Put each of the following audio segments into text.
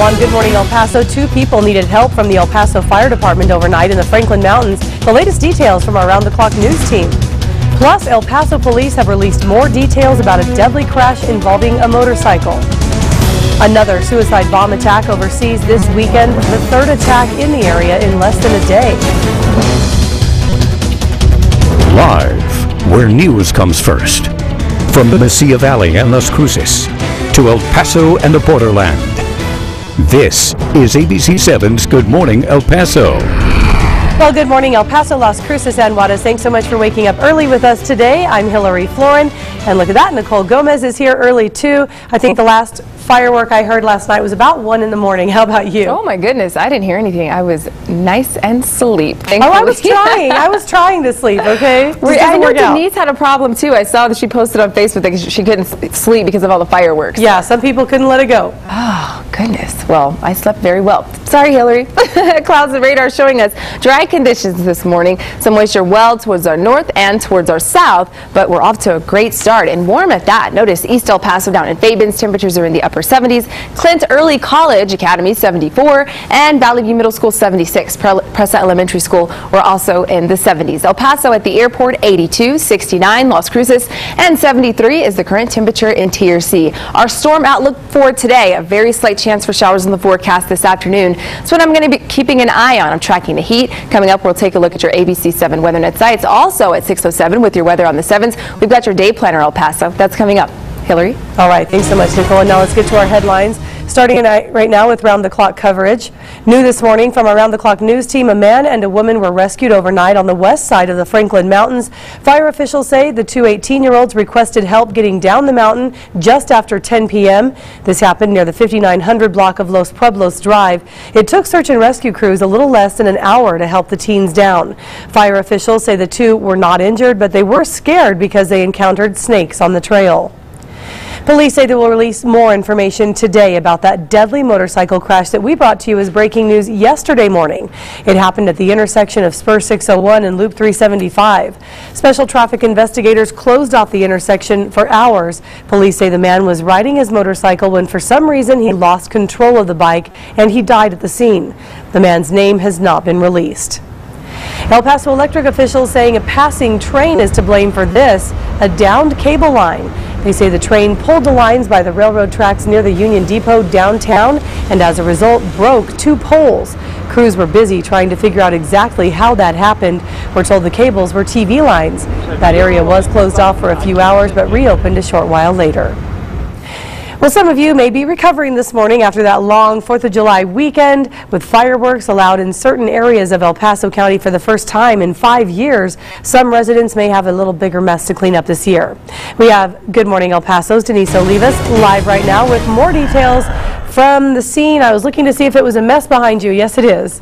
on Good Morning El Paso, 2 people needed help from the El Paso Fire Department overnight in the Franklin Mountains. The latest details from our round-the-clock news team. Plus, El Paso police have released more details about a deadly crash involving a motorcycle. Another suicide bomb attack overseas this weekend, the 3rd attack in the area in less than a day. Live, where news comes first. From the Mesilla Valley and Las Cruces to El Paso and the borderland. This is ABC 7's Good Morning El Paso. Well, good morning, El Paso, Las Cruces, and Juarez. Thanks so much for waking up early with us today. I'm Floren, and look at that, Nicole Gomez is here early too. I think the last firework I heard last night was about 1 in the morning. How about you? Oh my goodness, I didn't hear anything. I was nice and asleep. Thankfully. Oh, I was trying. I was trying to sleep, okay? I know Denise had a problem too. I saw that she posted on Facebook that she couldn't sleep because of all the fireworks. Yeah, some people couldn't let it go. Oh, goodness. Well, I slept very well. Sorry, Hillary. Clouds and radar showing us dry conditions this morning. Some moisture well towards our north and towards our south, but we're off to a great start and warm at that. Notice East El Paso down in Fabens, temperatures are in the upper 70s. Clint Early College Academy 74 and Valley View Middle School 76. Presa Elementary School we're also in the 70s. El Paso at the airport 82, 69 Las Cruces, and 73 is the current temperature in Tier C. Our storm outlook for today, a very slight chance for showers in the forecast this afternoon. That's what I'm going to be keeping an eye on. I'm tracking the heat. Coming up, we'll take a look at your ABC 7 WeatherNet sites. Also at 6:07 with your weather on the 7s. We've got your day planner, El Paso. That's coming up. Hillary? All right, thanks so much, Nicole. And now let's get to our headlines. Starting right now with round-the-clock coverage. New this morning from our round-the-clock news team, a man and a woman were rescued overnight on the west side of the Franklin Mountains. Fire officials say the 2 18-year-olds requested help getting down the mountain just after 10 p.m. This happened near the 5900 block of Los Pueblos Drive. It took search and rescue crews a little less than an hour to help the teens down. Fire officials say the 2 were not injured, but they were scared because they encountered snakes on the trail. Police say they will release more information today about that deadly motorcycle crash that we brought to you as breaking news yesterday morning. It happened at the intersection of Spur 601 and Loop 375. Special traffic investigators closed off the intersection for hours. Police say the man was riding his motorcycle when for some reason he lost control of the bike and he died at the scene. The man's name has not been released. El Paso Electric officials saying a passing train is to blame for this, a downed cable line. They say the train pulled the lines by the railroad tracks near the Union Depot downtown and as a result broke 2 poles. Crews were busy trying to figure out exactly how that happened. We're told the cables were TV lines. That area was closed off for a few hours but reopened a short while later. Well, some of you may be recovering this morning after that long 4th of July weekend with fireworks allowed in certain areas of El Paso County for the first time in 5 years. Some residents may have a little bigger mess to clean up this year. We have Good Morning El Paso's Denise Olivas live right now with more details from the scene. I was looking to see if it was a mess behind you. Yes, it is.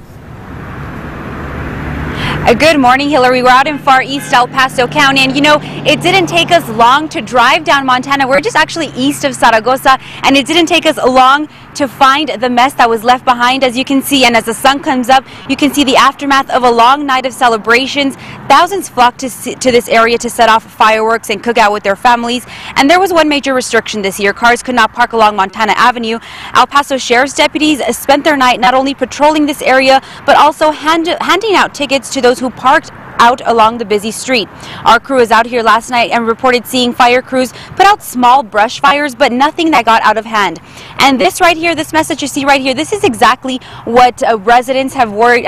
Good morning, Hillary. We're out in far east El Paso County, and you know, it didn't take us long to drive down Montana. We're just actually east of Zaragoza, and it didn't take us long to find the mess that was left behind, as you can see. And as the sun comes up, you can see the aftermath of a long night of celebrations. Thousands flocked to this area to set off fireworks and cook out with their families. And there was one major restriction this year. Cars could not park along Montana Avenue. El Paso Sheriff's deputies spent their night not only patrolling this area, but also handing out tickets to those who parked out along the busy street. Our crew was out here last night and reported seeing fire crews put out small brush fires, but nothing that got out of hand. And this right here, this message you see right here, this is exactly what residents have worry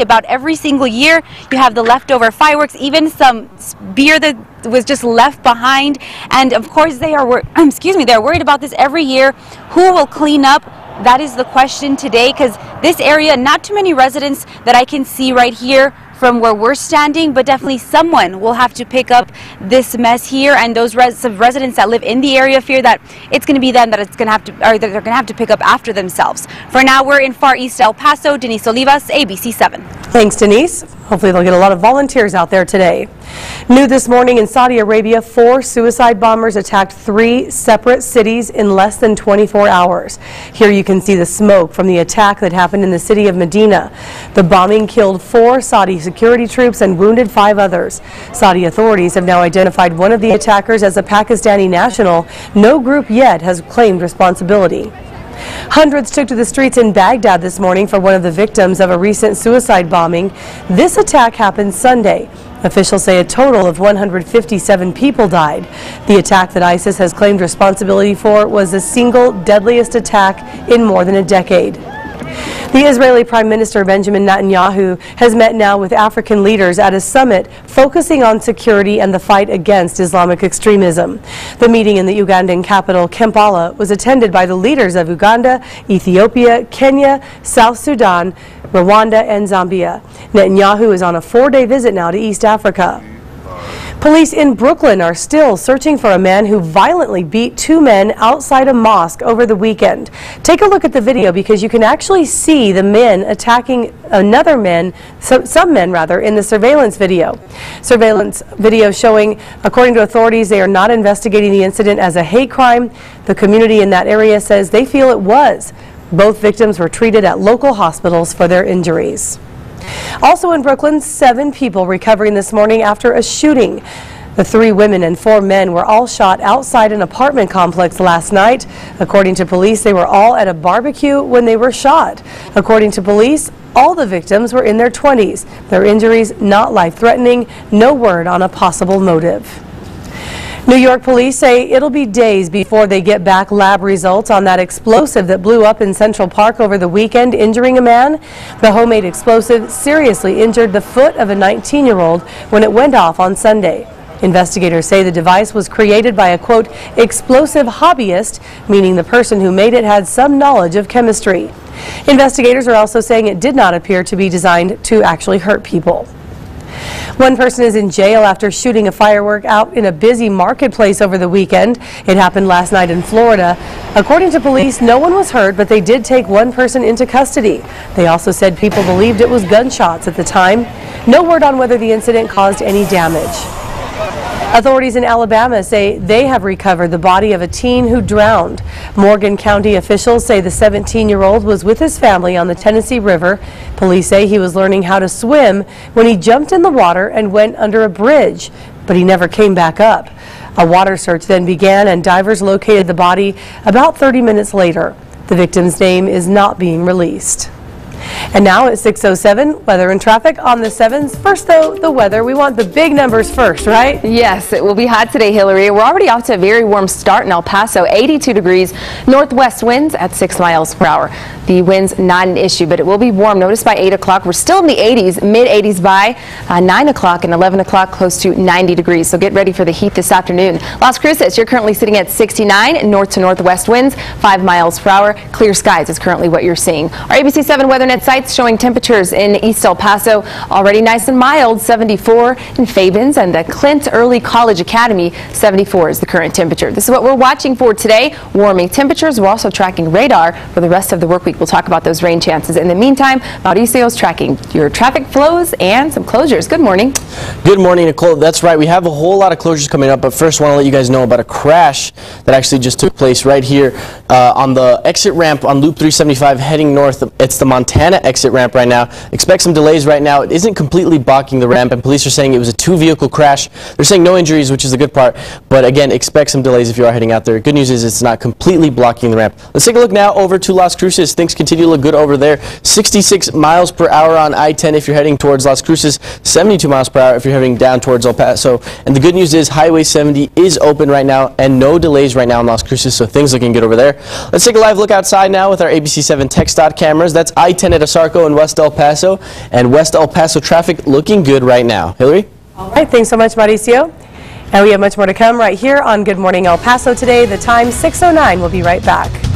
about every single year. You have the leftover fireworks, even some beer that was just left behind, and of course they are they're worried about this every year. Who will clean up? That is the question today, because this area, not too many residents that I can see right here from where we're standing, but definitely someone will have to pick up this mess here, and those residents that live in the area fear that it's going to be them that it's going to have to, or that they're going to have to pick up after themselves. For now, we're in far east El Paso. Denise Olivas, ABC 7. Thanks, Denise. Hopefully they'll get a lot of volunteers out there today. New this morning in Saudi Arabia, 4 suicide bombers attacked 3 separate cities in less than 24 hours. Here you can see the smoke from the attack that happened in the city of Medina. The bombing killed 4 Saudi security troops and wounded 5 others. Saudi authorities have now identified one of the attackers as a Pakistani national. No group yet has claimed responsibility. Hundreds took to the streets in Baghdad this morning for one of the victims of a recent suicide bombing. This attack happened Sunday. Officials say a total of 157 people died. The attack that ISIS has claimed responsibility for was the single deadliest attack in more than a decade. The Israeli Prime Minister Benjamin Netanyahu has met now with African leaders at a summit focusing on security and the fight against Islamic extremism. The meeting in the Ugandan capital, Kampala, was attended by the leaders of Uganda, Ethiopia, Kenya, South Sudan, Rwanda, and Zambia. Netanyahu is on a 4-day visit now to East Africa. Police in Brooklyn are still searching for a man who violently beat 2 men outside a mosque over the weekend. Take a look at the video because you can actually see the men attacking some men in the surveillance video. Surveillance video showing, according to authorities, they are not investigating the incident as a hate crime. The community in that area says they feel it was. Both victims were treated at local hospitals for their injuries. Also in Brooklyn, 7 people recovering this morning after a shooting. The 3 women and 4 men were all shot outside an apartment complex last night. According to police, they were all at a barbecue when they were shot. According to police, all the victims were in their 20s. Their injuries not life-threatening. No word on a possible motive. New York police say it'll be days before they get back lab results on that explosive that blew up in Central Park over the weekend, injuring a man. The homemade explosive seriously injured the foot of a 19-year-old when it went off on Sunday. Investigators say the device was created by a, quote, explosive hobbyist, meaning the person who made it had some knowledge of chemistry. Investigators are also saying it did not appear to be designed to actually hurt people. One person is in jail after shooting a firework out in a busy marketplace over the weekend. It happened last night in Florida. According to police, no one was hurt, but they did take one person into custody. They also said people believed it was gunshots at the time. No word on whether the incident caused any damage. Authorities in Alabama say they have recovered the body of a teen who drowned. Morgan County officials say the 17-year-old was with his family on the Tennessee River. Police say he was learning how to swim when he jumped in the water and went under a bridge, but he never came back up. A water search then began and divers located the body about 30 minutes later. The victim's name is not being released. And now at 6:07, weather and traffic on the 7s. First, though, the weather. We want the big numbers first, right? Yes, it will be hot today, Hillary. We're already off to a very warm start in El Paso, 82 degrees, northwest winds at 6 miles per hour. The wind's not an issue, but it will be warm. Notice by 8 o'clock, we're still in the 80s, mid-80s by 9 o'clock and 11 o'clock, close to 90 degrees. So get ready for the heat this afternoon. Las Cruces, you're currently sitting at 69, north to northwest winds, 5 miles per hour. Clear skies is currently what you're seeing. Our ABC 7 WeatherNet sites showing temperatures in East El Paso already nice and mild, 74 in Fabens, and the Clint Early College Academy, 74 is the current temperature. This is what we're watching for today, warming temperatures. We're also tracking radar for the rest of the work week. We'll talk about those rain chances. In the meantime, Mauricio's tracking your traffic flows and some closures. Good morning. Good morning, Nicole. That's right. We have a whole lot of closures coming up, but first I want to let you guys know about a crash that actually just took place right here on the exit ramp on Loop 375 heading north. It's the Montana exit ramp right now. Expect some delays right now. It isn't completely blocking the ramp, and police are saying it was a 2-vehicle crash. They're saying no injuries, which is the good part, but again, expect some delays if you are heading out there. Good news is it's not completely blocking the ramp. Let's take a look now over to Las Cruces. Things continue to look good over there. 66 miles per hour on I-10 if you're heading towards Las Cruces, 72 miles per hour if you're heading down towards El Paso. And the good news is Highway 70 is open right now and no delays right now in Las Cruces, so things looking good over there. Let's take a live look outside now with our ABC 7 TxDOT cameras. That's I-10 at Asarco and West El Paso, and West El Paso traffic looking good right now. Hillary? All right, thanks so much, Mauricio. And we have much more to come right here on Good Morning El Paso today. The time 6:09. We'll be right back.